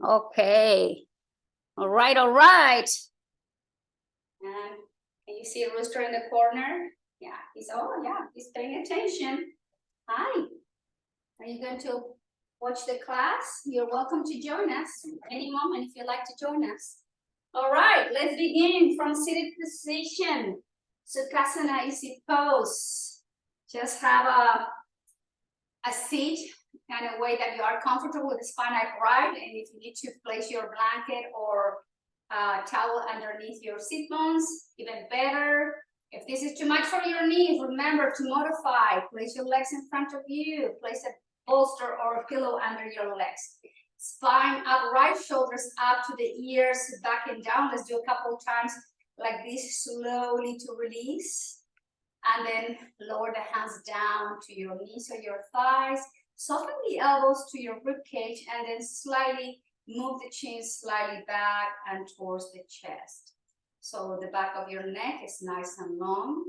Okay. All right, all right. And you see a rooster in the corner? Yeah, he's paying attention. Hi. Are you going to watch the class? You're welcome to join us any moment if you'd like to join us. All right, let's begin from seated position. Sukhasana, easy pose. Just have a seat kind of way that you are comfortable with the spine upright, and if you need to place your blanket or towel underneath your sit bones, even better. If this is too much for your knees, remember to modify. Place your legs in front of you. Place a bolster or a pillow under your legs. Spine upright, shoulders up to the ears, back and down. Let's do a couple of times like this, slowly to release. And then lower the hands down to your knees or your thighs. Soften the elbows to your rib cage, and then slightly move the chin slightly back and towards the chest. So the back of your neck is nice and long.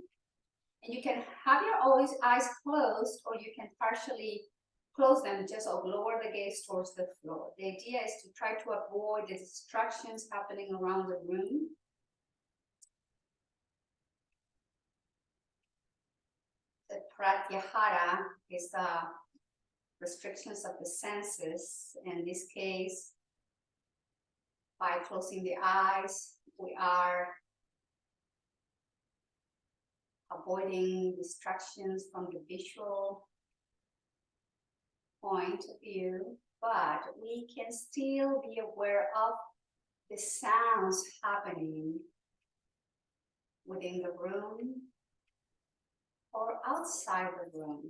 And you can have your eyes closed, or you can partially close them, just lower the gaze towards the floor. The idea is to try to avoid the distractions happening around the room. The pratyahara is the restrictions of the senses. In this case, by closing the eyes, we are avoiding distractions from the visual point of view, but we can still be aware of the sounds happening within the room or outside the room.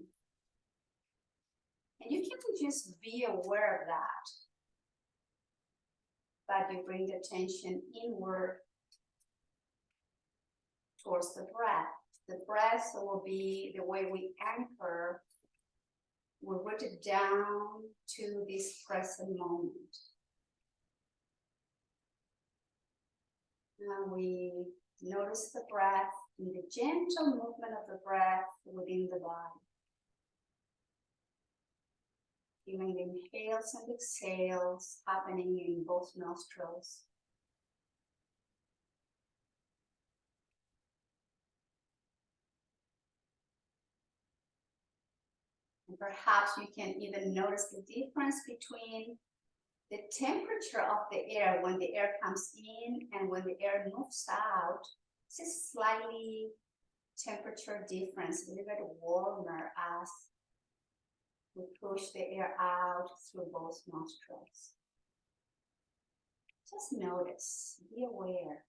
And you can just be aware of that. But you bring the attention inward towards the breath. The breath will be the way we anchor. We root it down to this present moment. Now we notice the breath and the gentle movement of the breath within the body. Feeling the inhales and exhales happening in both nostrils. And perhaps you can even notice the difference between the temperature of the air when the air comes in and when the air moves out. It's a slightly temperature difference, a little bit warmer as we push the air out through both nostrils. Just notice, be aware.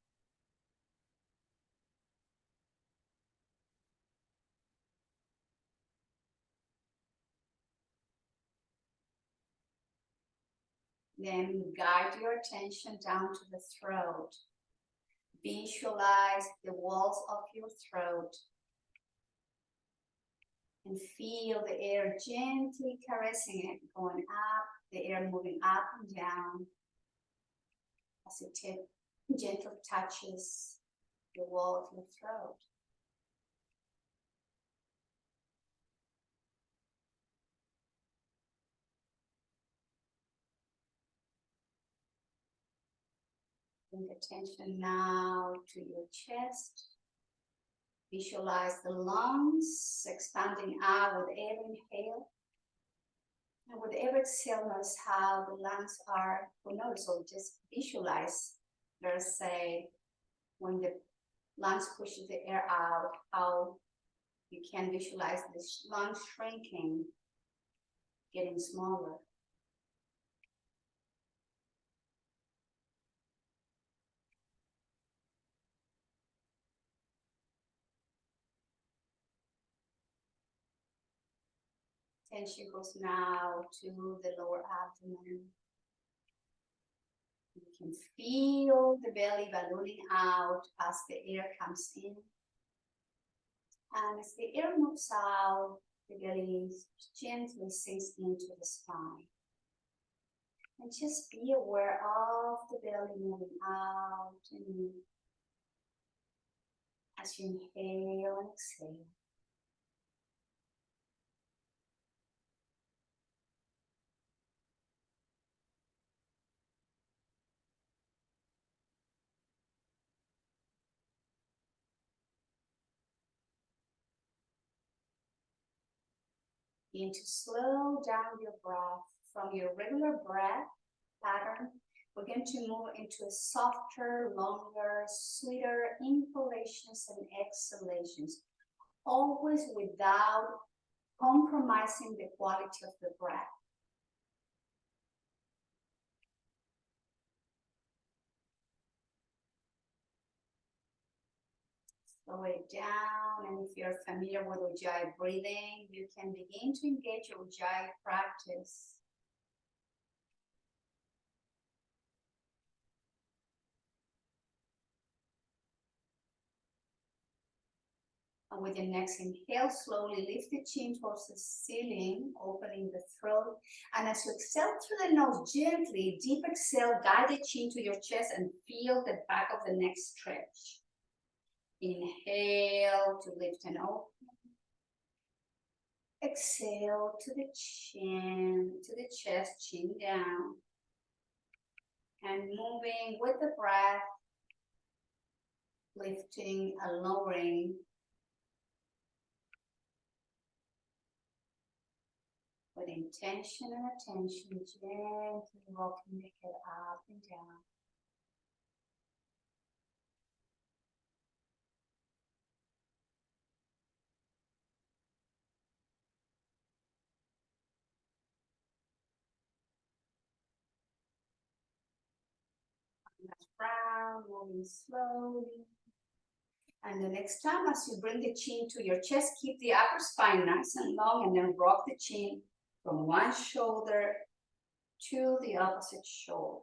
Then guide your attention down to the throat. Visualize the walls of your throat. And feel the air gently caressing it, going up, the air moving up and down as it gently touches the wall of your throat. Bring attention now to your chest. Visualize the lungs expanding out with every inhale. And with every exhale, notice how the lungs are, so just visualize, let's say, when the lungs pushes the air out, how you can visualize the lungs shrinking, getting smaller. Attention goes now to the lower abdomen. You can feel the belly ballooning out as the air comes in. And as the air moves out, the belly gently sinks into the spine. And just be aware of the belly moving out and in as you inhale and exhale. Begin to slow down your breath from your regular breath pattern. We're going to move into a softer, longer, sweeter inhalations and exhalations, always without compromising the quality of the breath. Slow it down, and if you're familiar with Ujjayi breathing, you can begin to engage your Ujjayi practice. And with the next inhale, slowly lift the chin towards the ceiling, opening the throat. And as you exhale through the nose, gently, deep exhale, guide the chin to your chest and feel the back of the neck stretch. Inhale to lift and open. Exhale to the chin, to the chest, chin down. And moving with the breath, lifting and lowering. With intention and attention, gently rocking the head up and down. Last round, moving slowly. And the next time, as you bring the chin to your chest, keep the upper spine nice and long, and then rock the chin from one shoulder to the opposite shoulder.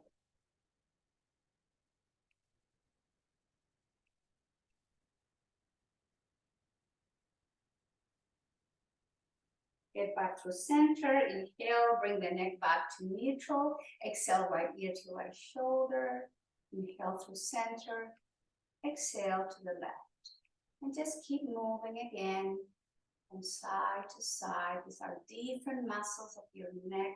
Get back to center, inhale, bring the neck back to neutral, exhale right ear to right shoulder, inhale through center, exhale to the left. And just keep moving again from side to side. These are different muscles of your neck,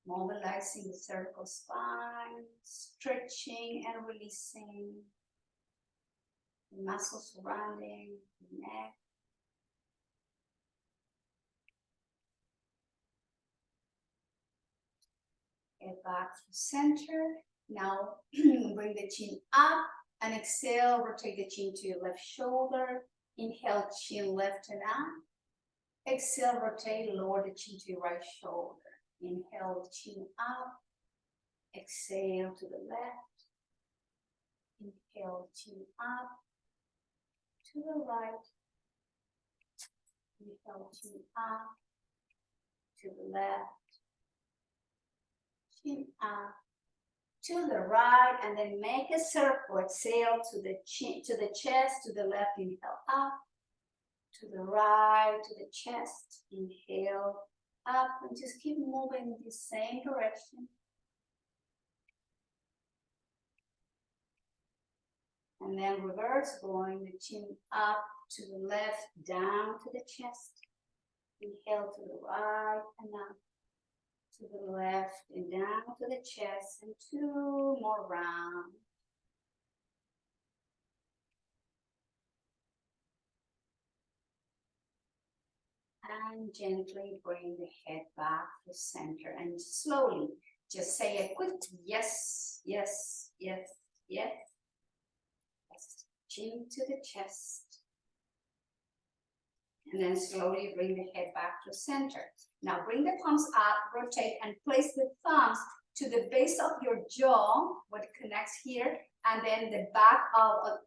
mobilizing the cervical spine, stretching and releasing the muscles surrounding the neck. Get back to center. Now bring the chin up and exhale, rotate the chin to your left shoulder. Inhale, chin left and up. Exhale, rotate, lower the chin to your right shoulder. Inhale, chin up. Exhale to the left. Inhale, chin up. To the right. Inhale, chin up. To the left. Chin up. To the right, and then make a circle. Exhale to the chin, to the chest, to the left. Inhale up. To the right, to the chest. Inhale up, and just keep moving in the same direction. And then reverse, going the chin up to the left, down to the chest. Inhale to the right and up. To the left and down to the chest, and 2 more rounds. And gently bring the head back to center, and slowly just say a quick yes, yes, yes, yes. Yes. Chin to the chest. And then slowly bring the head back to center. Now bring the palms up, rotate, and place the thumbs to the base of your jaw, what connects here, and then the back of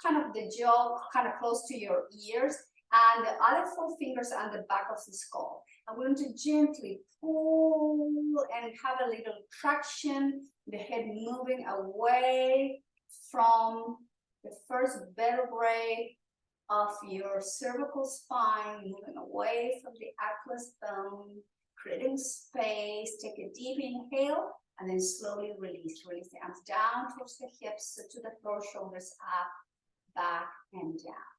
kind of the jaw, kind of close to your ears, and the other 4 fingers on the back of the skull. I'm going to gently pull and have a little traction, the head moving away from the first vertebrae of your cervical spine, moving away from the atlas bone, creating space. Take a deep inhale and then slowly release. Release the arms down towards the hips, to the floor, shoulders up, back and down.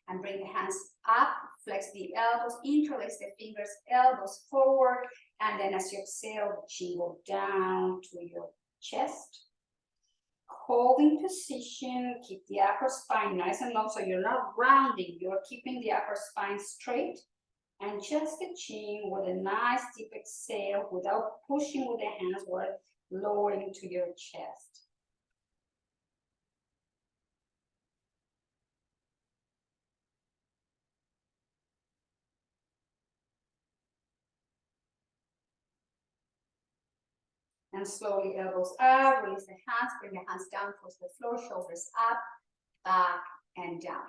And bring the hands up, flex the elbows, interlace the fingers, elbows forward, and then as you exhale, chin go down to your chest. Holding position, keep the upper spine nice and long, so you're not rounding, you're keeping the upper spine straight. And just the chin with a nice deep exhale without pushing with the hands or lowering to your chest. And slowly elbows up, release the hands, bring the hands down towards the floor, shoulders up, back, and down.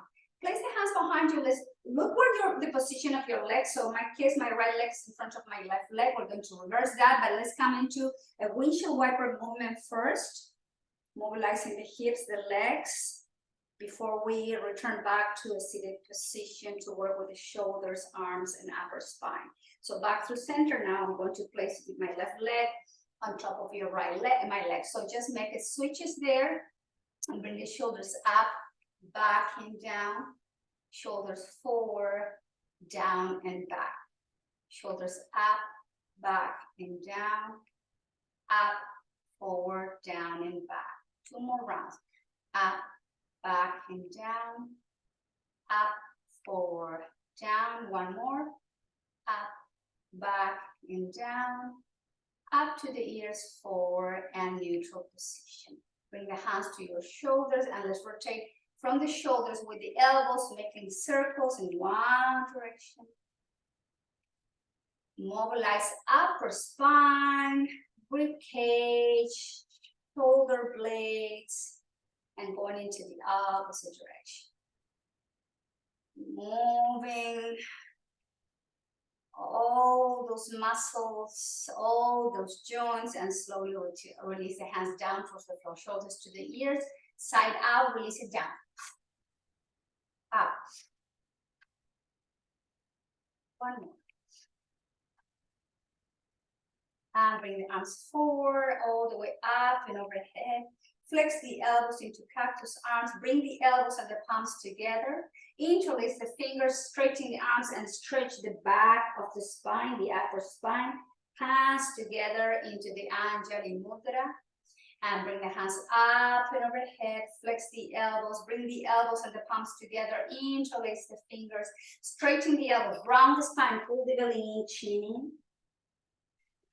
Place the hands behind you. Let's look where the position of your legs. So in my case, my right leg is in front of my left leg. We're going to reverse that, but let's come into a windshield wiper movement first. Mobilizing the hips, the legs, before we return back to a seated position to work with the shoulders, arms, and upper spine. So back through center now. I'm going to place my left leg on top of your right leg, my leg. So just make it switches there and bring the shoulders up, back and down, shoulders forward, down and back. Shoulders up, back and down, up, forward, down and back. 2 more rounds. Up, back and down, up, forward, down. 1 more. Up, back and down, up to the ears, forward and neutral position. Bring the hands to your shoulders and let's rotate from the shoulders with the elbows, making circles in one direction. Mobilize upper spine, rib cage, shoulder blades, and going into the opposite direction. Moving all those muscles, all those joints, and slowly release the hands down towards the floor, shoulders to the ears, side out, release it down. Up. 1 more. And bring the arms forward, all the way up and overhead. Flex the elbows into cactus arms. Bring the elbows and the palms together. Interlace the fingers, straighten the arms and stretch the back of the spine, the upper spine. Hands together into the Anjali Mudra. And bring the hands up and overhead. Flex the elbows. Bring the elbows and the palms together. Interlace the fingers. Straighten the elbows. Round the spine. Pull the belly in. Chin in.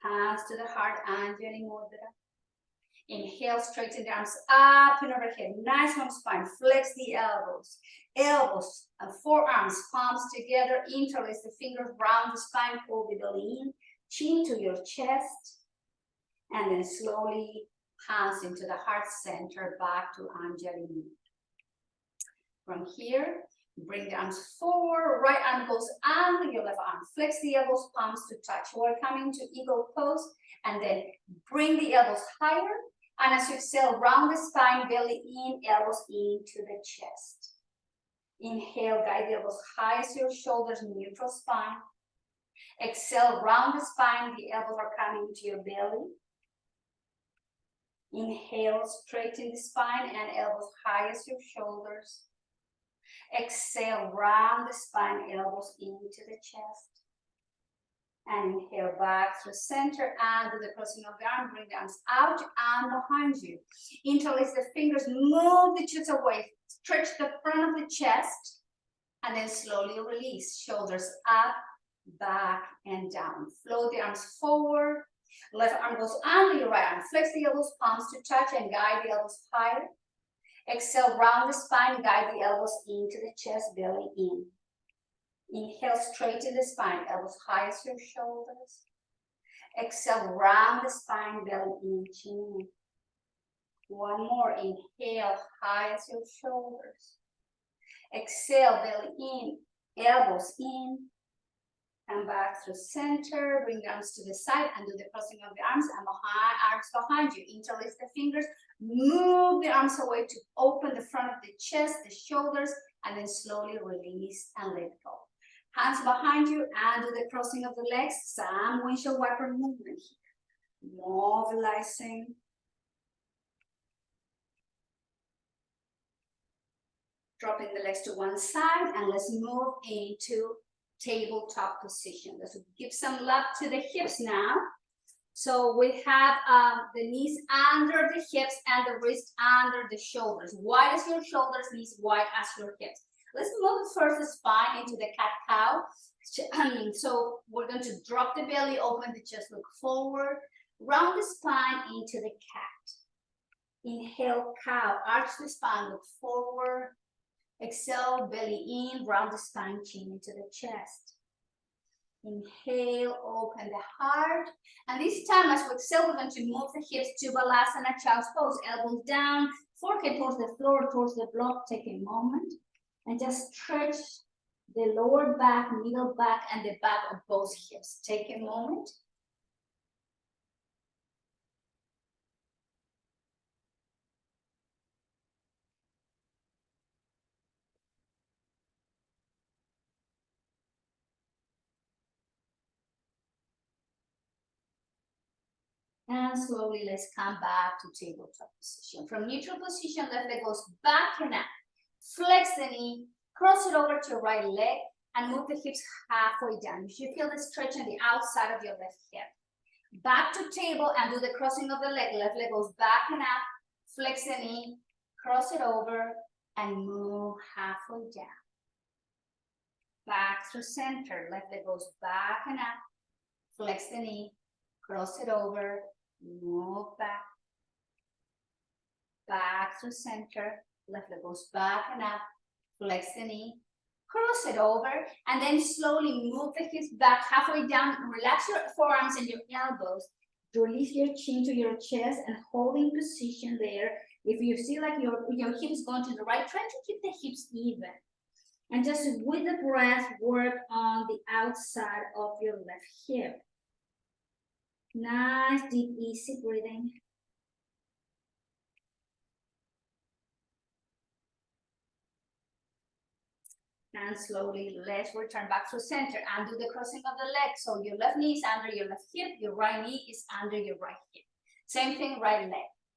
Hands to the heart. Anjali Mudra. Inhale, straighten the arms up and overhead. Nice long spine. Flex the elbows. Elbows and forearms, palms together. Interlace the fingers, round the spine, pull the belly in. Chin to your chest. And then slowly, hands into the heart center, back to Anjali Mudra. From here, bring the arms forward. Right arm goes under your left arm. Flex the elbows, palms to touch. We're coming to eagle pose. And then bring the elbows higher. And as you exhale, round the spine, belly in, elbows into the chest. Inhale, guide the elbows high as your shoulders, neutral spine. Exhale, round the spine, the elbows are coming into your belly. Inhale, straighten the spine and elbows high as your shoulders. Exhale, round the spine, elbows into the chest. And inhale back through center and do the crossing of the arm. Bring the arms out and behind you. Interlace the fingers, move the chest away. Stretch the front of the chest. And then slowly release. Shoulders up, back, and down. Float the arms forward. Left arm goes under your right arm. Flex the elbows, palms to touch, and guide the elbows higher. Exhale, round the spine, guide the elbows into the chest, belly in. Inhale, straighten the spine, elbows high as your shoulders. Exhale, round the spine, belly in, chin in. 1 more, inhale, high as your shoulders. Exhale, belly in, elbows in. And back through center, bring the arms to the side and do the crossing of the arms and arms behind you. Interlace the fingers, move the arms away to open the front of the chest, the shoulders, and then slowly release and let go. Hands behind you and do the crossing of the legs, some windshield wiper movement here. Mobilizing. Dropping the legs to one side and let's move into tabletop position. Let's give some love to the hips now. So we have the knees under the hips and the wrist under the shoulders. Wide as your shoulders, knees wide as your hips. Let's move first the spine into the cat-cow. So we're going to drop the belly, open the chest, look forward, round the spine into the cat. Inhale, cow, arch the spine, look forward. Exhale, belly in, round the spine, chin into the chest. Inhale, open the heart. And this time, as we exhale, we're going to move the hips to Balasana, Child's Pose. Elbows down, forehead towards the floor, towards the block. Take a moment and just stretch the lower back, middle back, and the back of both hips. Take a moment. And slowly, let's come back to tabletop position. From neutral position, left leg goes back and up. Flex the knee, cross it over to your right leg, and move the hips halfway down. You should feel the stretch on the outside of your left hip. Back to table and do the crossing of the leg. Left leg goes back and up. Flex the knee, cross it over, and move halfway down. Back through center. Left leg goes back and up. Flex the knee, cross it over, move back. Back through center. Left leg goes back and up. Flex the knee, cross it over, and then slowly move the hips back halfway down. Relax your forearms and your elbows. Release your chin to your chest and hold in position there. If you see like your hips going to the right, try to keep the hips even. And just with the breath, work on the outside of your left hip. Nice, deep, easy breathing. And slowly, let's return back to center and do the crossing of the legs. So your left knee is under your left hip, your right knee is under your right hip. Same thing, right leg.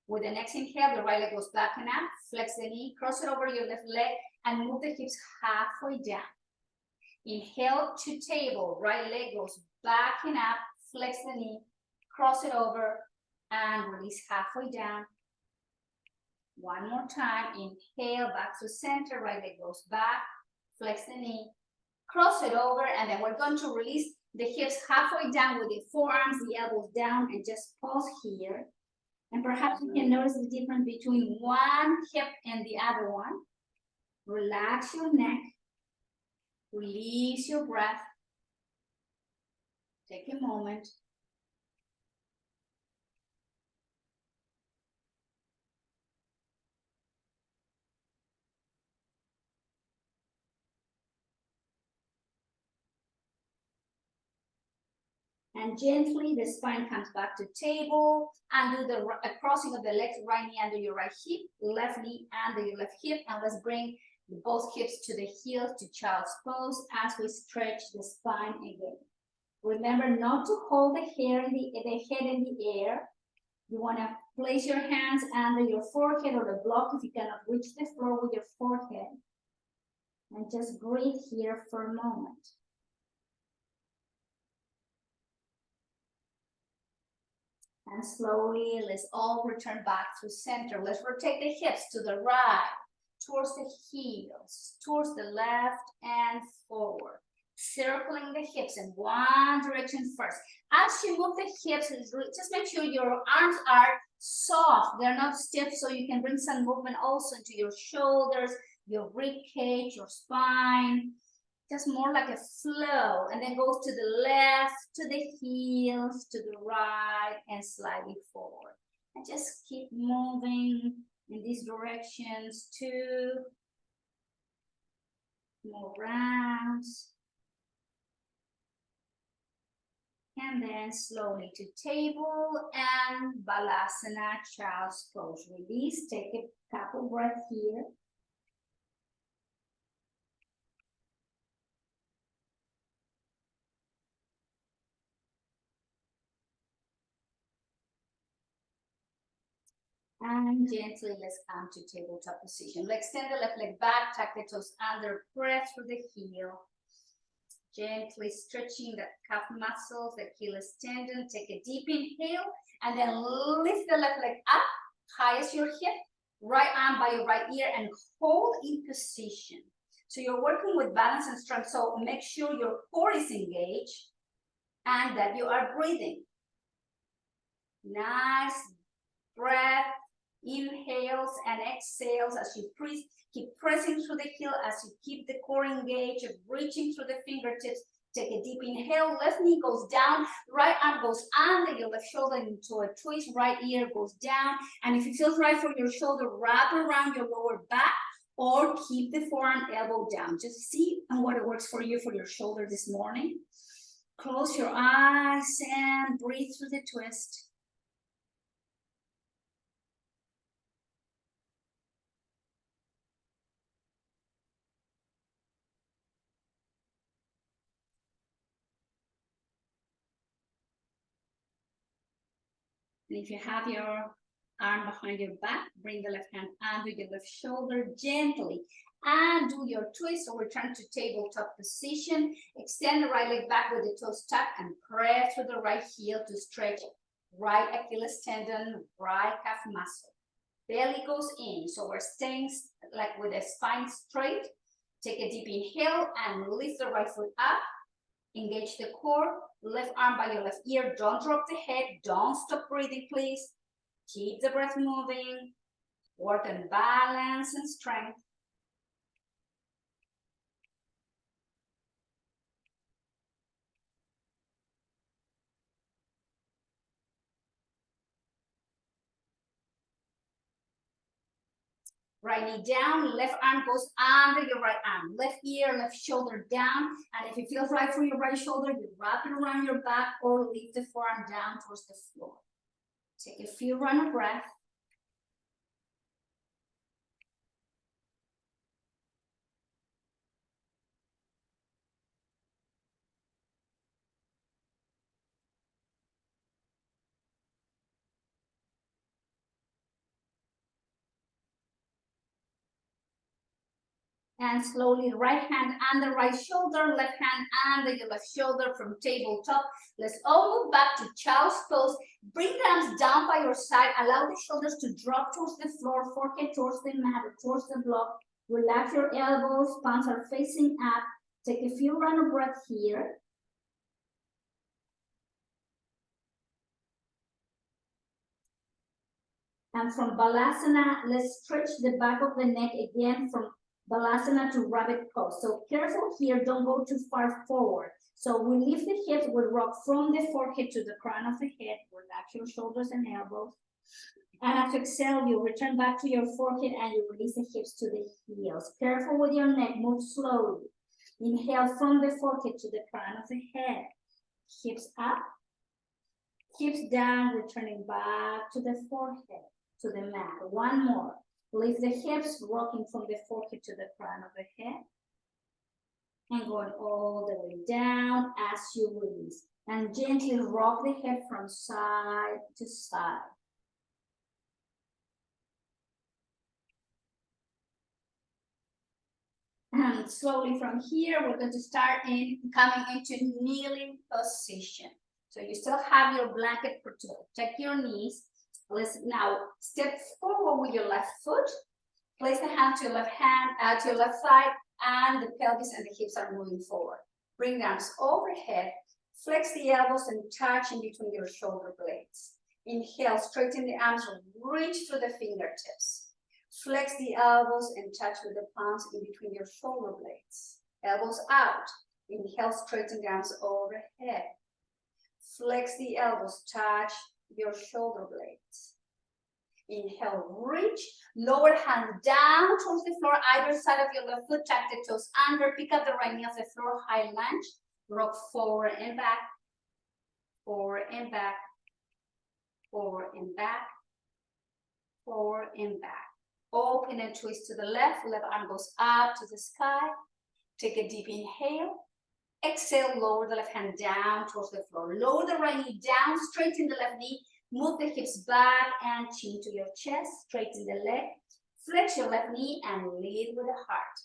With the next inhale, the right leg goes back and up, flex the knee, cross it over your left leg, and move the hips halfway down. Inhale to table, right leg goes back and up, flex the knee, cross it over, and release halfway down. One more time, inhale, back to center, right leg goes back, flex the knee, cross it over, and then we're going to release the hips halfway down with the forearms, the elbows down, and just pause here. And perhaps you can notice the difference between one hip and the other one. Relax your neck. Release your breath. Take a moment. And gently, the spine comes back to table, and do the crossing of the legs, right knee under your right hip, left knee under your left hip, and let's bring both hips to the heels to child's pose as we stretch the spine again. Remember not to hold the head in the air. You want to place your hands under your forehead or the block if you cannot reach the floor with your forehead. And just breathe here for a moment. And slowly, let's all return back to center. Let's rotate the hips to the right, towards the heels, towards the left, and forward. Circling the hips in one direction first. As you move the hips, just make sure your arms are soft. They're not stiff, so you can bring some movement also into your shoulders, your rib cage, your spine. Just more like a flow, and then goes to the left, to the heels, to the right, and slightly forward. And just keep moving in these directions. 2 more rounds. And then slowly to table and Balasana, child's pose. Release, take a couple breaths here. And gently, let's come to tabletop position. Let's extend the left leg back, tuck the toes under, press through the heel. Gently stretching the calf muscles, the Achilles tendon. Take a deep inhale, and then lift the left leg up, high as your hip, right arm by your right ear, and hold in position. So you're working with balance and strength. So make sure your core is engaged and that you are breathing. Nice breath, inhales and exhales as you keep pressing through the heel as you keep the core engaged, reaching through the fingertips. Take a deep inhale, left knee goes down, right arm goes under your left shoulder into a twist, right ear goes down. And if it feels right for your shoulder, wrap around your lower back or keep the forearm elbow down. Just see what works for you for your shoulder this morning. Close your eyes and breathe through the twist. And if you have your arm behind your back, bring the left hand under your left shoulder gently and do your twist or return to tabletop position. Extend the right leg back with the toes tucked and press through the right heel to stretch right Achilles tendon, right calf muscle. Belly goes in, so we're staying like with the spine straight. Take a deep inhale and lift the right foot up. Engage the core, left arm by your left ear. Don't drop the head. Don't stop breathing, please. Keep the breath moving. Work on balance and strength. Right knee down, left arm goes under your right arm. Left ear, left shoulder down. And if it feels right for your right shoulder, you wrap it around your back or lift the forearm down towards the floor. Take a few rounds of breath. And slowly right hand under right shoulder, left hand under your left shoulder from tabletop. Let's all move back to child's pose. Bring the arms down by your side. Allow the shoulders to drop towards the floor, forehead towards the mat or towards the block. Relax your elbows, palms are facing up. Take a few rounds of breath here. And from Balasana, let's stretch the back of the neck again from Balasana to rabbit pose. So careful here, don't go too far forward. So we lift the hips, we rock from the forehead to the crown of the head, relax your shoulders and elbows. And after exhale, you return back to your forehead and you release the hips to the heels. Careful with your neck, move slowly. Inhale from the forehead to the crown of the head. Hips up, hips down, returning back to the forehead, to the mat. One more. Lift the hips, rocking from the forehead to the crown of the head. And going all the way down as you release. And gently rock the head from side to side. And slowly from here, we're going to start coming into kneeling position. So you still have your blanket to protect your knees. Let's now step forward with your left foot. Place the hand to your left hand, to your left side, and the pelvis and the hips are moving forward. Bring the arms overhead. Flex the elbows and touch in between your shoulder blades. Inhale, straighten the arms, reach through the fingertips. Flex the elbows and touch with the palms in between your shoulder blades. Elbows out. Inhale, straighten the arms overhead. Flex the elbows, touch your shoulder blades. Inhale, reach. Lower hand down towards the floor, either side of your left foot, tuck the toes under, pick up the right knee off the floor, high lunge. Rock forward and back, forward and back, forward and back, forward and back. Open and twist to the left arm goes up to the sky. Take a deep inhale. Exhale, lower the left hand down towards the floor. Lower the right knee down, straighten the left knee. Move the hips back and chin to your chest. Straighten the leg. Flex your left knee and lead with the heart.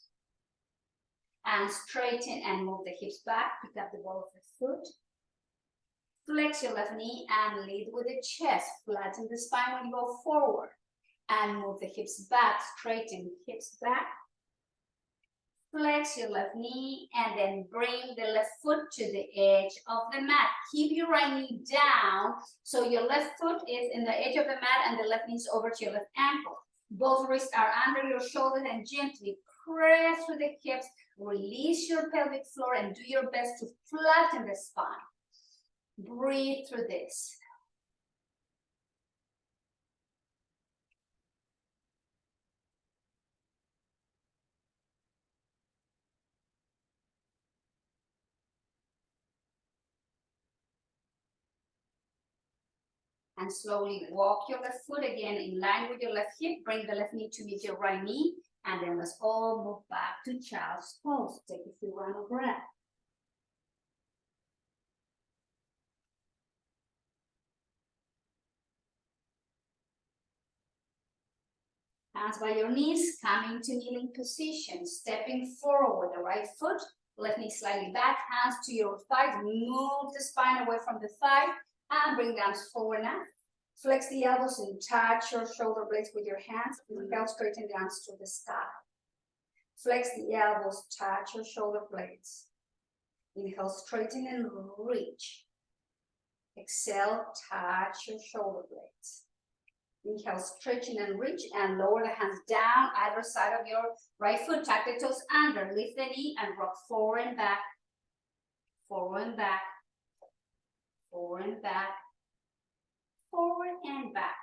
And straighten and move the hips back. Pick up the ball of the foot. Flex your left knee and lead with the chest. Flatten the spine when you go forward. And move the hips back. Straighten hips back. Flex your left knee and then bring the left foot to the edge of the mat. Keep your right knee down so your left foot is in the edge of the mat and the left knee is over to your left ankle. Both wrists are under your shoulders and gently press through the hips. Release your pelvic floor and do your best to flatten the spine. Breathe through this. And slowly walk your left foot again in line with your left hip. Bring the left knee to meet your right knee. And then let's all move back to child's pose. Take a few rounds of breath. Hands by your knees, coming to kneeling position. Stepping forward, the right foot, left knee slightly back, hands to your thighs. Move the spine away from the thigh and bring the arms forward now. Flex the elbows and touch your shoulder blades with your hands. Inhale, straighten the arms to the sky. Flex the elbows, touch your shoulder blades. Inhale, straighten and reach. Exhale, touch your shoulder blades. Inhale, stretching and reach and lower the hands down either side of your right foot. Tuck the toes under, lift the knee and rock forward and back. Forward and back. Forward and back. Forward and back.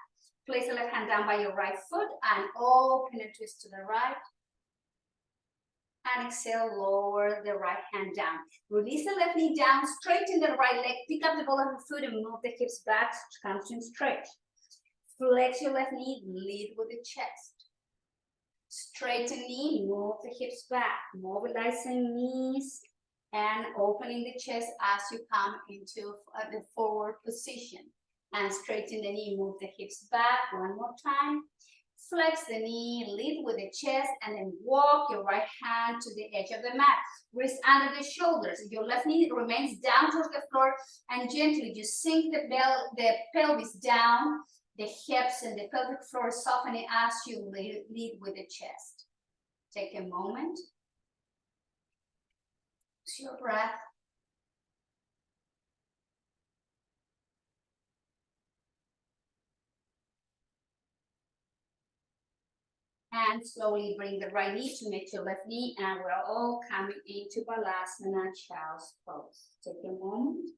Place the left hand down by your right foot and open and twist to the right. And exhale, lower the right hand down. Release the left knee down, straighten the right leg, pick up the ball of the foot and move the hips back, hamstring stretch. Flex your left knee, lead with the chest. Straighten knee, move the hips back, mobilizing knees and opening the chest as you come into the forward position. And straighten the knee, move the hips back. One more time. Flex the knee, lead with the chest, and then walk your right hand to the edge of the mat. Wrist under the shoulders. Your left knee remains down towards the floor, and gently just sink the pelvis down, the hips and the pelvic floor softening as you lead with the chest. Take a moment. Use your breath. And slowly bring the right knee to meet your left knee, and we're all coming into Balasana, Child's Pose. Take a moment.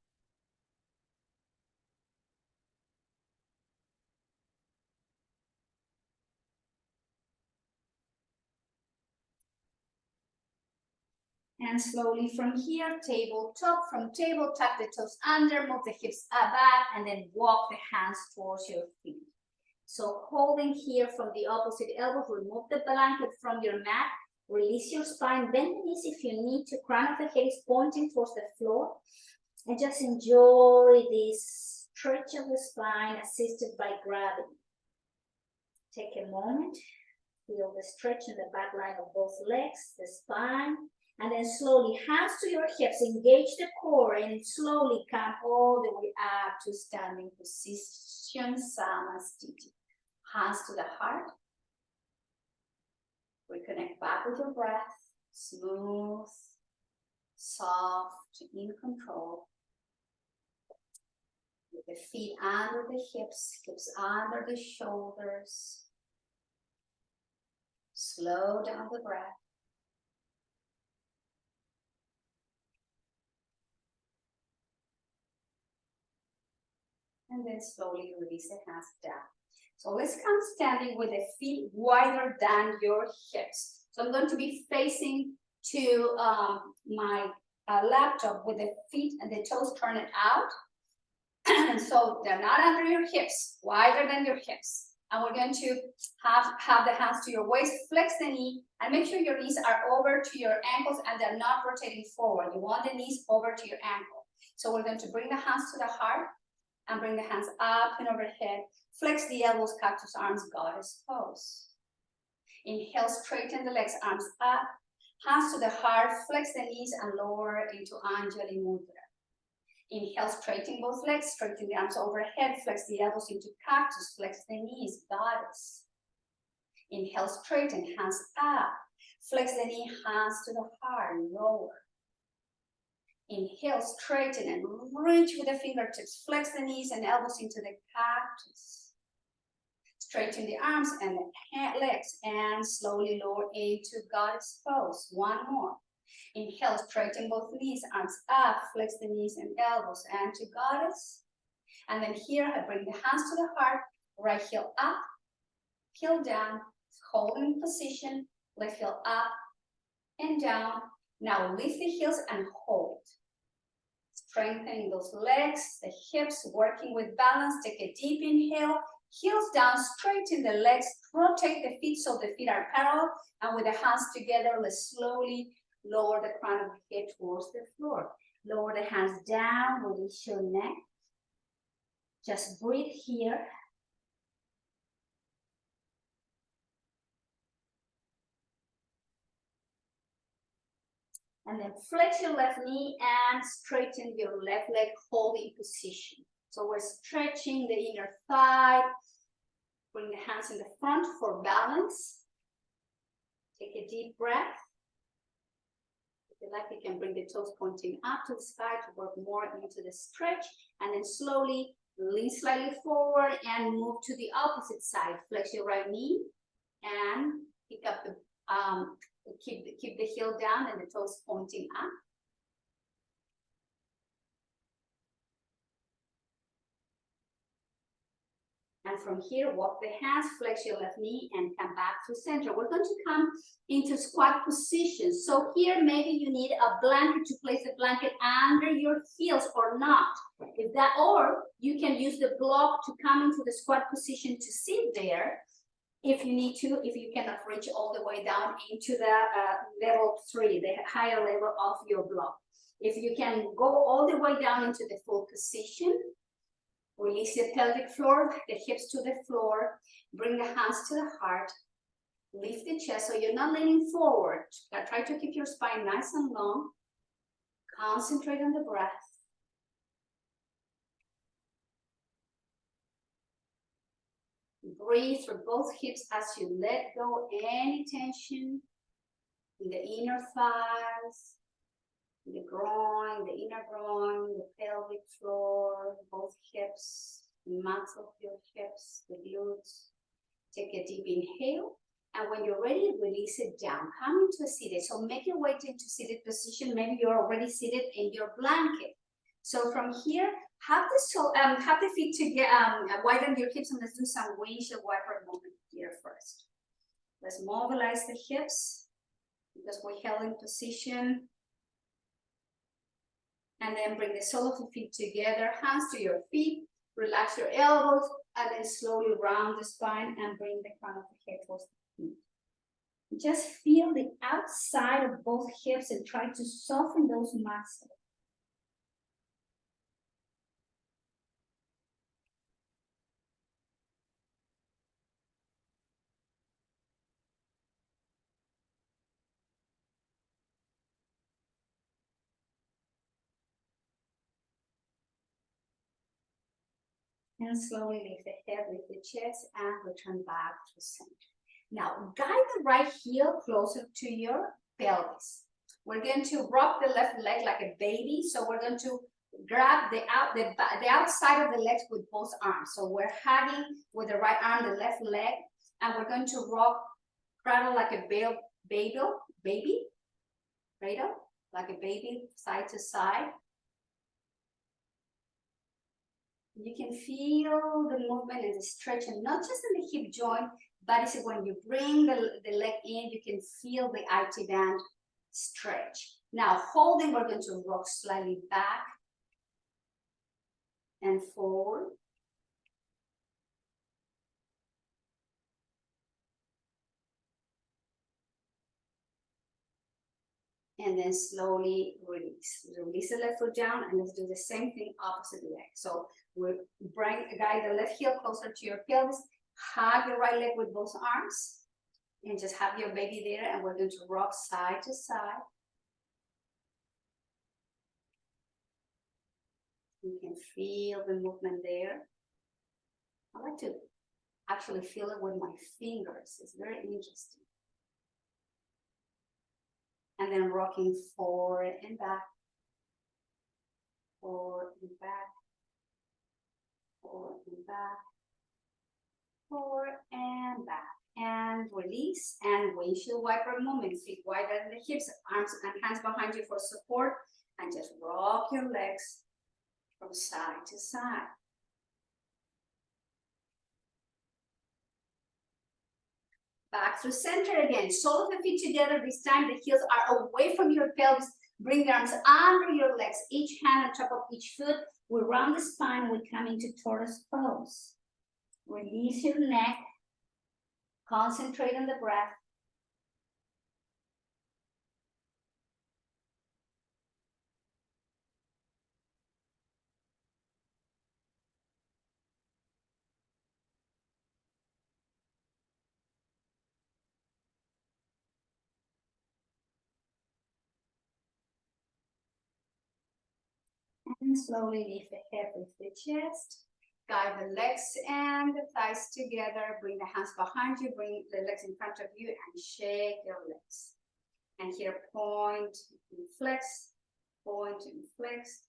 And slowly from here, tabletop. From table, tuck the toes under, move the hips back, and then walk the hands towards your feet. So holding here from the opposite elbow, remove the blanket from your mat, release your spine, bend the knees if you need to, crown of the head is pointing towards the floor, and just enjoy this stretch of the spine assisted by gravity. Take a moment, feel the stretch in the back line of both legs, the spine, and then slowly hands to your hips, engage the core, and slowly come all the way up to standing position, Samasthiti. Hands to the heart. Reconnect back with your breath. Smooth, soft, in control. With the feet under the hips, hips under the shoulders. Slow down the breath. And then slowly release the hands down. So let's come standing with the feet wider than your hips. So I'm going to be facing to my laptop with the feet and the toes turned out. And so they're not under your hips, wider than your hips. And we're going to have the hands to your waist, flex the knee, and make sure your knees are over to your ankles and they're not rotating forward. You want the knees over to your ankle. So we're going to bring the hands to the heart and bring the hands up and overhead. Flex the elbows, cactus arms, goddess pose. Inhale, straighten the legs, arms up. Hands to the heart, flex the knees and lower into Anjali Mudra. Inhale, straighten both legs, straighten the arms overhead, flex the elbows into cactus, flex the knees, goddess. Inhale, straighten, hands up. Flex the knee, hands to the heart, lower. Inhale, straighten and reach with the fingertips. Flex the knees and elbows into the cactus. Straighten the arms and the legs and slowly lower into goddess pose. One more. Inhale, straighten both knees, arms up, flex the knees and elbows and to goddess. And then here, I bring the hands to the heart, right heel up, heel down, hold in position, left heel up and down. Now lift the heels and hold. Strengthening those legs, the hips, working with balance. Take a deep inhale, heels down, straighten the legs, rotate the feet so the feet are parallel, and with the hands together, let's slowly lower the crown of the head towards the floor. Lower the hands down, release your neck. Just breathe here. And then flex your left knee and straighten your left leg, holding position. So we're stretching the inner thigh. Bring the hands in the front for balance. Take a deep breath. If you like, you can bring the toes pointing up to the sky to work more into the stretch. And then slowly lean slightly forward and move to the opposite side. Flex your right knee and pick up the keep the heel down and the toes pointing up. And from here, walk the hands, flex your left knee and come back to center. We're going to come into squat position. So here, maybe you need a blanket to place the blanket under your heels or not. If that, or you can use the block to come into the squat position to sit there. If you need to, if you cannot reach all the way down into the level 3, the higher level of your block. If you can go all the way down into the full position, release the pelvic floor, the hips to the floor, bring the hands to the heart, lift the chest so you're not leaning forward. Try to keep your spine nice and long. Concentrate on the breath. Breathe through both hips as you let go any tension in the inner thighs, the groin, the inner groin, the pelvic floor, both hips, the mats of your hips, the glutes. Take a deep inhale, and when you're ready, release it down. Come into a seated. So make your way into seated position. Maybe you're already seated in your blanket. So from here, have the feet together, widen your hips, and let's do some windshield wiper movement here first. Let's mobilize the hips because we're held in position. And then bring the sole of the feet together, hands to your feet, relax your elbows, and then slowly round the spine and bring the crown of the head towards the feet. Just feel the outside of both hips and try to soften those muscles. And slowly lift the head, lift the chest, and return back to center. Now, guide the right heel closer to your pelvis. We're going to rock the left leg like a baby. So we're going to grab the outside of the legs with both arms. So we're hugging with the right arm, the left leg, and we're going to rock, cradle like a baby, cradle, like a baby, side to side. You can feel the movement and the stretching, not just in the hip joint, but it's when you bring the leg in, you can feel the IT band stretch. Now, holding, we're going to rock slightly back and forward. And then slowly release. Release the left foot down, and let's do the same thing opposite leg. So we'll guide the left heel closer to your pelvis, hug your right leg with both arms, and just have your baby there, and we're going to rock side to side. You can feel the movement there. I like to actually feel it with my fingers. It's very interesting. And then rocking forward and back, forward and back, forward and back, forward and back. And release, and windshield wiper movement, feet wider than the hips, arms and hands behind you for support, and just rock your legs from side to side. Back through center again, soles of the feet together. This time the heels are away from your pelvis. Bring the arms under your legs, each hand on top of each foot. We round the spine, we come into tortoise pose. Release your neck, concentrate on the breath. And slowly lift the head with the chest. Guide the legs and the thighs together. Bring the hands behind you. Bring the legs in front of you and shake your legs. And here, point and flex, point and flex,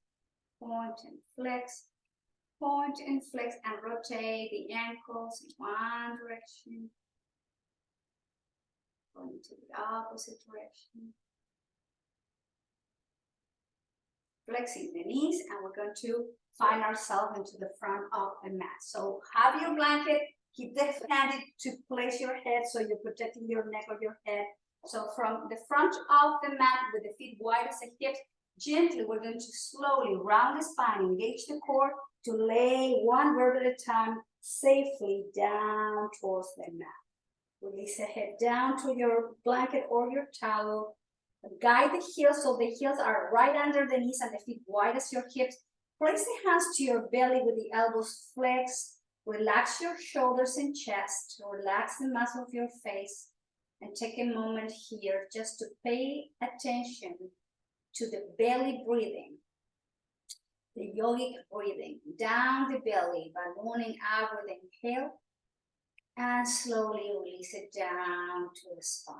point and flex, point and flex, and rotate the ankles in one direction. Going to the opposite direction. Flexing the knees, and we're going to find ourselves into the front of the mat. So have your blanket, keep the hand to place your head so you're protecting your neck or your head. So from the front of the mat with the feet wide as the hips, gently we're going to slowly round the spine, engage the core to lay one vertebra at a time safely down towards the mat. Release the head down to your blanket or your towel. Guide the heels so the heels are right under the knees and the feet wide as your hips. Place the hands to your belly with the elbows flexed. Relax your shoulders and chest. Relax the muscle of your face. And take a moment here just to pay attention to the belly breathing. The yogic breathing down the belly, ballooning out with the inhale. And slowly release it down to the spine.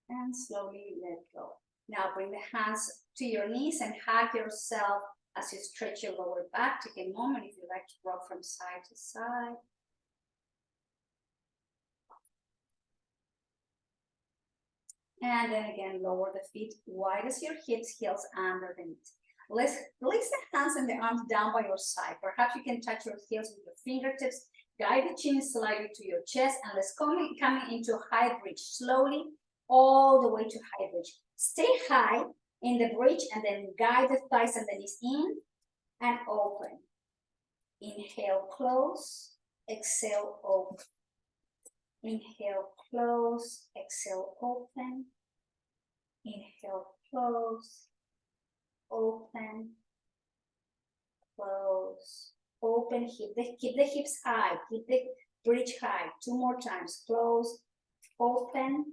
And slowly let go. Now bring the hands to your knees and hug yourself as you stretch your lower back. Take a moment if you like to rock from side to side. And then again, lower the feet wide as your hips, heels under the knees. Place the hands and the arms down by your side. Perhaps you can touch your heels with your fingertips. Guide the chin slightly to your chest, and let's coming into high bridge slowly all the way to high bridge. Stay high in the bridge and then guide the thighs and the knees in and open. Inhale, close, exhale, open. Inhale, close, exhale, open. Inhale, close, open, close, open. Keep the hips high, keep the bridge high. 2 more times. Close, open,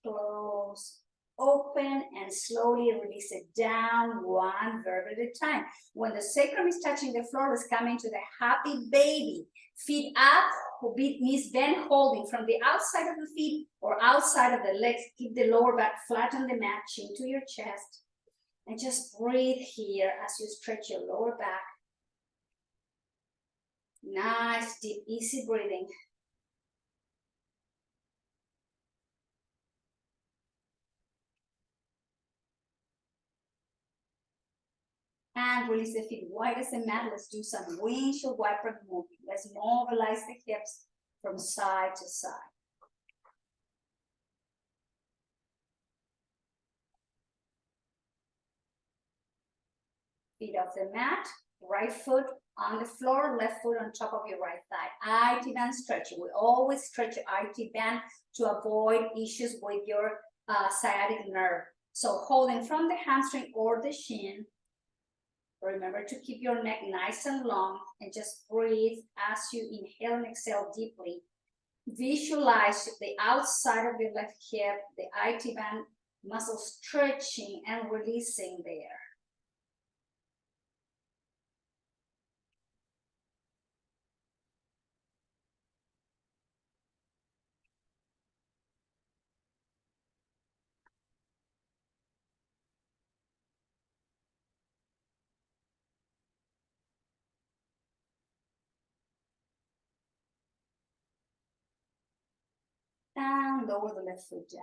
close, open, and slowly release it down 1 vertebra at a time. When the sacrum is touching the floor, let's come into the happy baby. Feet up, knees bent, holding from the outside of the feet or outside of the legs. Keep the lower back flat on the mat, chin to your chest. And just breathe here as you stretch your lower back. Nice, deep, easy breathing. And release the feet wide as the mat. Let's do some windshield wiper movement. Let's mobilize the hips from side to side. Feet off the mat, right foot on the floor, left foot on top of your right thigh. IT band stretching. We always stretch your IT band to avoid issues with your sciatic nerve. So holding from the hamstring or the shin, Remember to keep your neck nice and long and just breathe as you inhale and exhale deeply. Visualize the outside of your left hip, the IT band muscle stretching and releasing there. And lower the left foot down.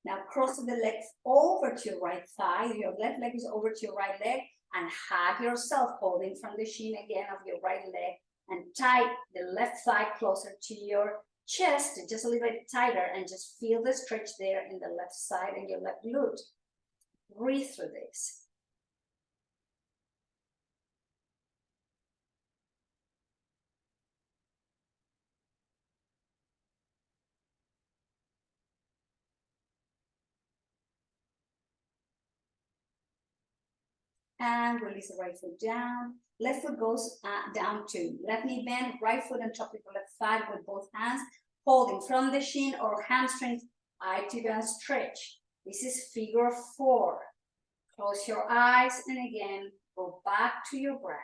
Now cross the legs over to your right thigh. Your left leg is over to your right leg, and hug yourself, holding from the shin again of your right leg, and tie the left thigh closer to your chest, just a little bit tighter, and just feel the stretch there in the left side and your left glute. Breathe through this. And release the right foot down. Left foot goes down too. Left knee bend, right foot on top of the left thigh with both hands, holding from the shin or hamstrings, IT band stretch. This is figure 4. Close your eyes and again, go back to your breath.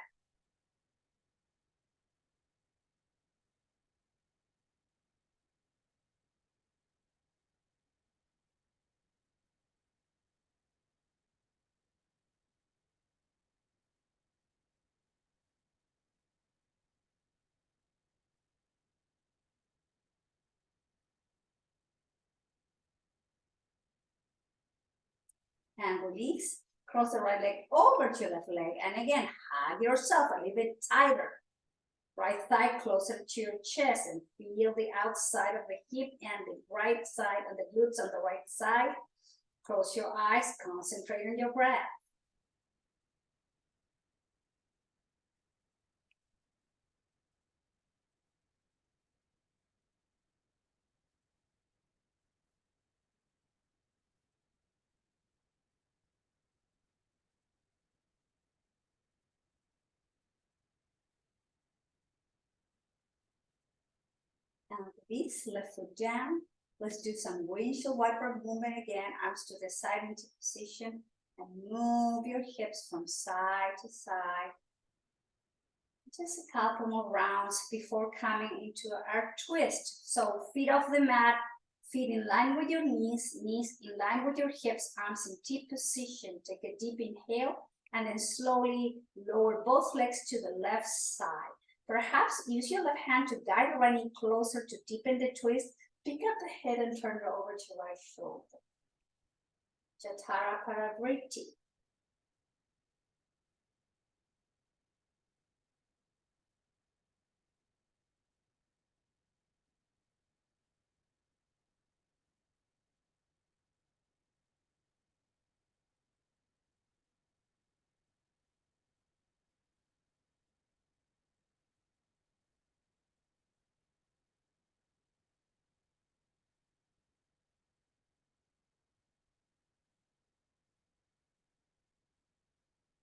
And release. Cross the right leg over to your left leg. And again, hug yourself a little bit tighter. Right thigh closer to your chest and feel the outside of the hip and the right side and the glutes on the right side. Close your eyes, concentrate on your breath. And release, left foot down. Let's do some windshield wiper movement again. Arms to the side into position. And move your hips from side to side. Just a couple more rounds before coming into our twist. So feet off the mat, feet in line with your knees, knees in line with your hips, arms in T position. Take a deep inhale and then slowly lower both legs to the left side. Perhaps use your left hand to guide the right knee closer to deepen the twist. Pick up the head and turn it over to right shoulder. Jatara Parivriti.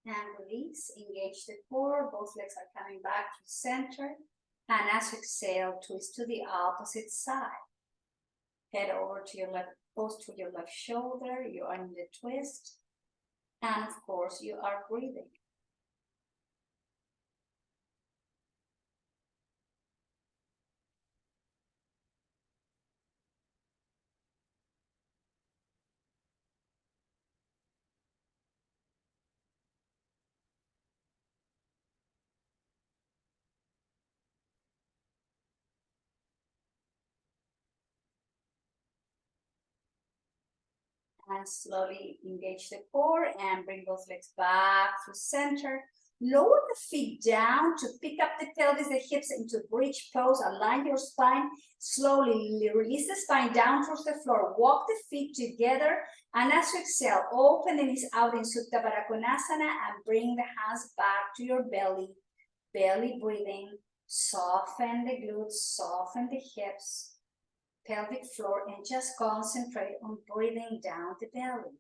And release, engage the core, both legs are coming back to center. And as you exhale, twist to the opposite side. Head over to your left, close to your left shoulder, you are in the twist. And of course, you are breathing. And slowly engage the core and bring both legs back to center. Lower the feet down to pick up the pelvis, the hips into bridge pose. Align your spine. Slowly release the spine down towards the floor. Walk the feet together. And as you exhale, open the knees out in Supta Baddha Konasana and bring the hands back to your belly. Belly breathing. Soften the glutes, soften the hips. Pelvic floor, and just concentrate on breathing down the belly.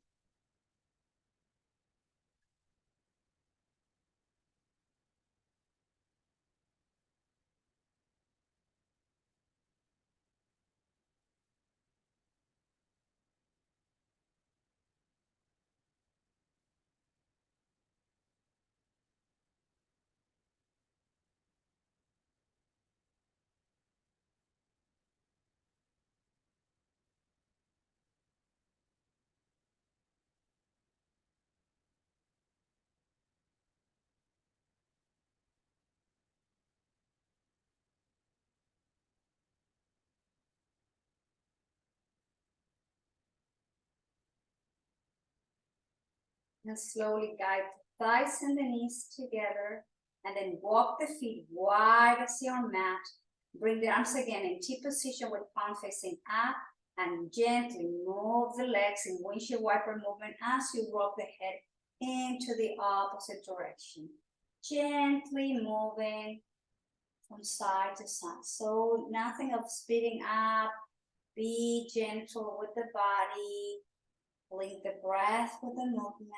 And slowly guide the thighs and the knees together. And then walk the feet wide as your mat. Bring the arms again in T position with palm facing up. And gently move the legs in windshield wiper movement as you rock the head into the opposite direction. Gently moving from side to side. So nothing of speeding up. Be gentle with the body. Link the breath with the movement.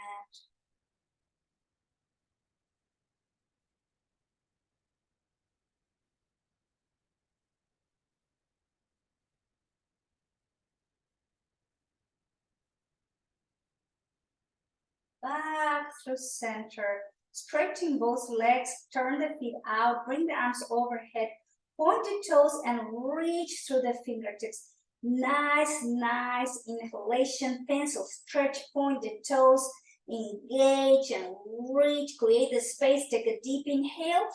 Back through center. Stretching both legs, turn the feet out, bring the arms overhead, point the toes and reach through the fingertips. Nice inhalation, pencil stretch, point the toes, engage and reach, create the space, take a deep inhale,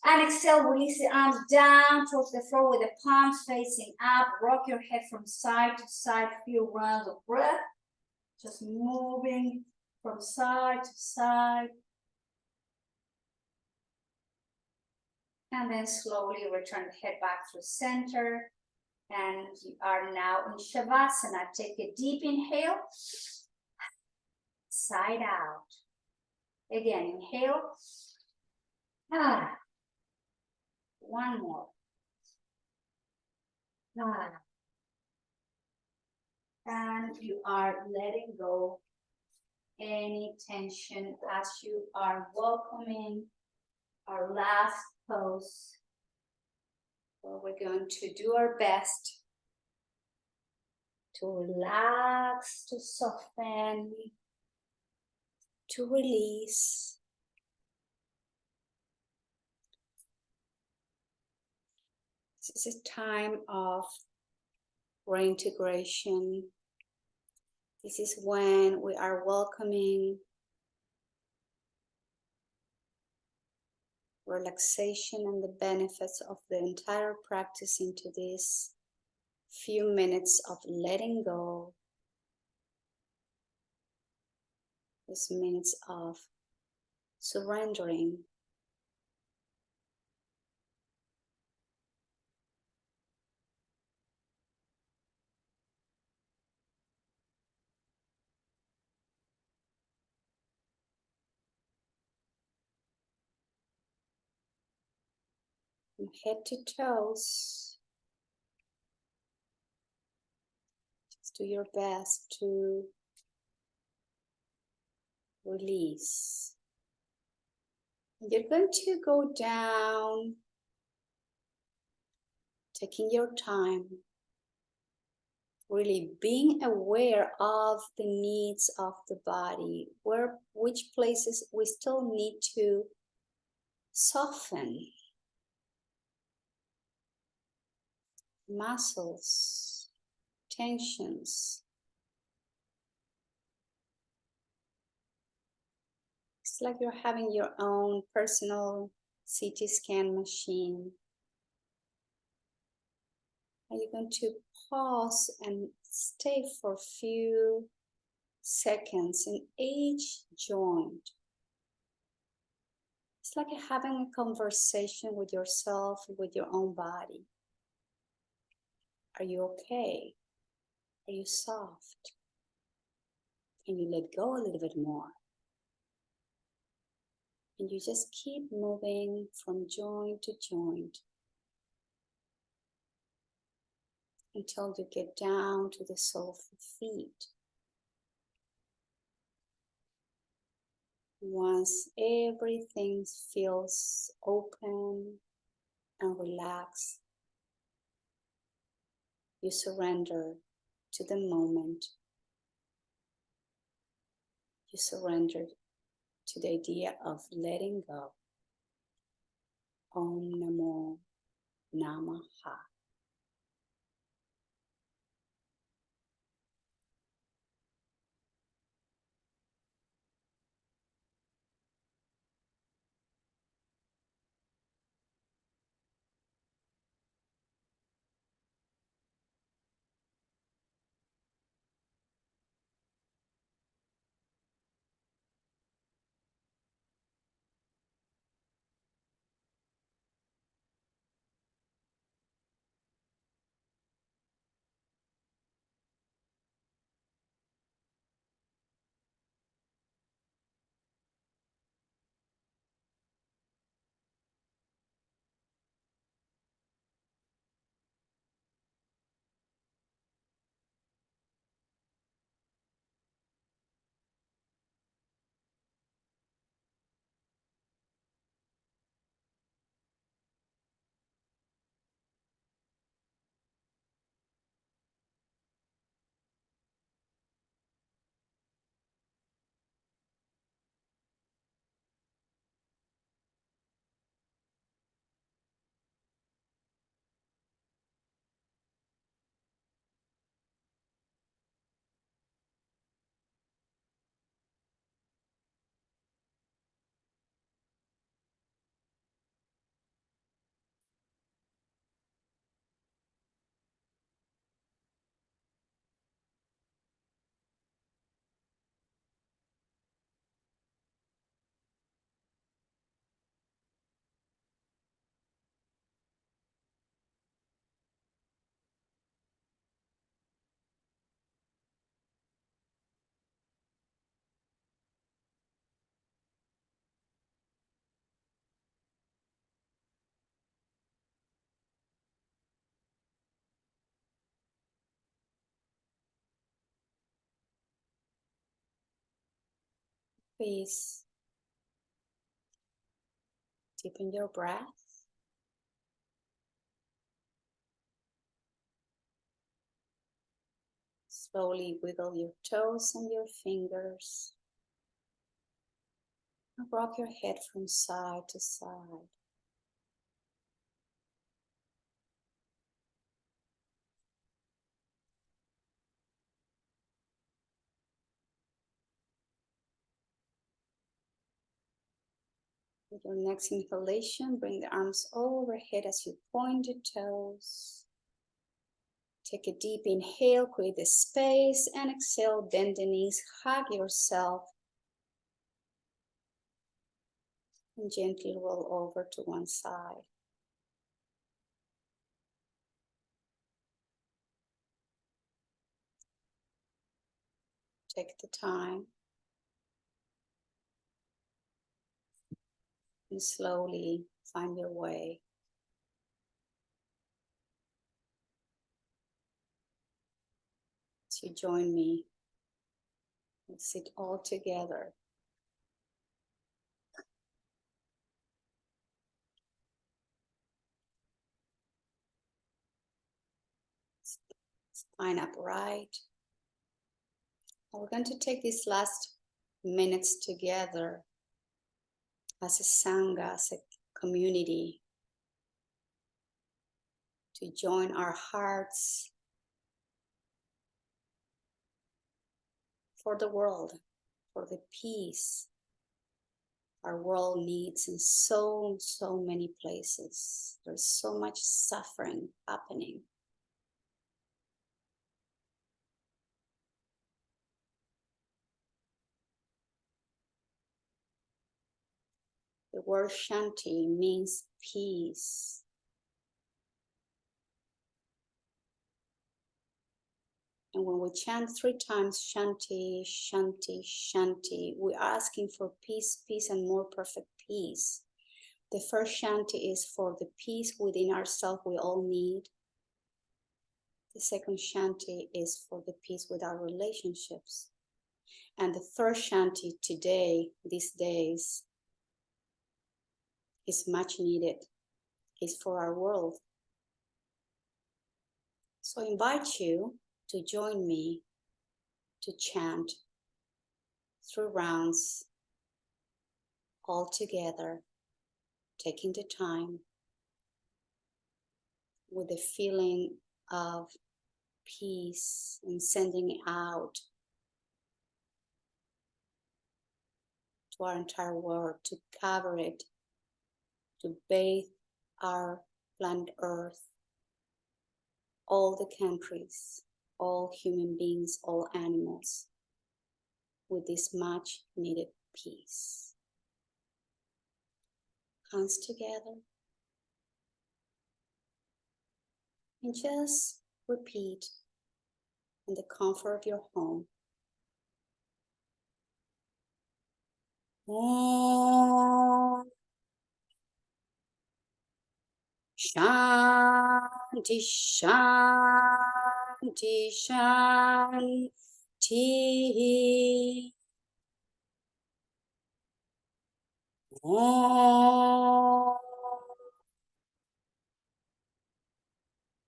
and exhale, release the arms down towards the floor with the palms facing up, rock your head from side to side, few rounds of breath, just moving from side to side. And then slowly return the head back to center. And you are now in Shavasana. Take a deep inhale, side out. Again, inhale. One more. And you are letting go any tension as you are welcoming our last pose. So we're going to do our best to relax, to soften, to release. This is a time of reintegration. This is when we are welcoming relaxation and the benefits of the entire practice into this few minutes of letting go, these minutes of surrendering. From head to toes, just do your best to release. And you're going to go down, taking your time, really being aware of the needs of the body, which places we still need to soften. Muscles, tensions. It's like you're having your own personal CT scan machine. Are you going to pause and stay for a few seconds in each joint? It's like you're having a conversation with yourself, with your own body. Are you okay? Are you soft? Can you let go a little bit more? And you just keep moving from joint to joint until you get down to the sole of the feet. Once everything feels open and relaxed, you surrender to the moment. You surrender to the idea of letting go. Om Namo Namaha. Please deepen your breath. Slowly wiggle your toes and your fingers. And rock your head from side to side. With your next inhalation, bring the arms overhead as you point the toes. Take a deep inhale, create the space, and exhale, bend the knees, hug yourself, and gently roll over to one side. Take the time and slowly find your way. As you join me, we'll sit all together. Spine upright. We're going to take these last minutes together as a Sangha, as a community, to join our hearts for the world, for the peace our world needs in so many places. There's so much suffering happening. The word Shanti means peace. And when we chant 3 times Shanti, Shanti, Shanti, we're asking for peace, peace, and more perfect peace. The first Shanti is for the peace within ourselves we all need. The second Shanti is for the peace with our relationships. And the third Shanti today, these days, is much needed, is for our world. So I invite you to join me to chant 3 rounds all together, taking the time with the feeling of peace and sending it out to our entire world, to cover it, to bathe our planet Earth, all the countries, all human beings, all animals, with this much needed peace. Hands together. And just repeat in the comfort of your home. Om Shanti Shanti Shanti. Om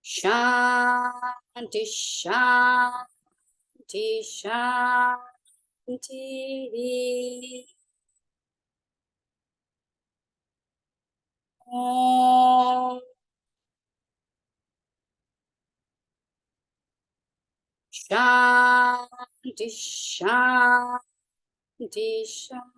Shanti Shanti Shanti. Om Shanti Shanti Shanti.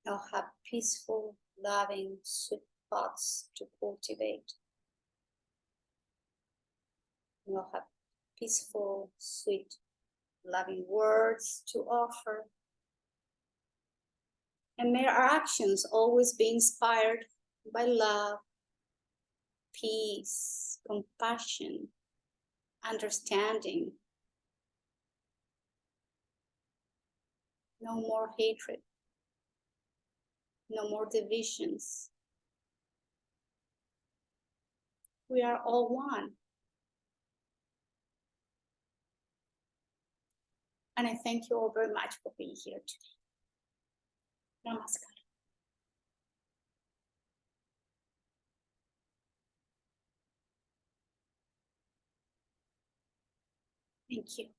You'll have peaceful, loving, sweet thoughts to cultivate. You'll have peaceful, sweet, loving words to offer. And may our actions always be inspired by love, peace, compassion, understanding. No more hatred. No more divisions. We are all one. And I thank you all very much for being here today. Namaskar. Thank you.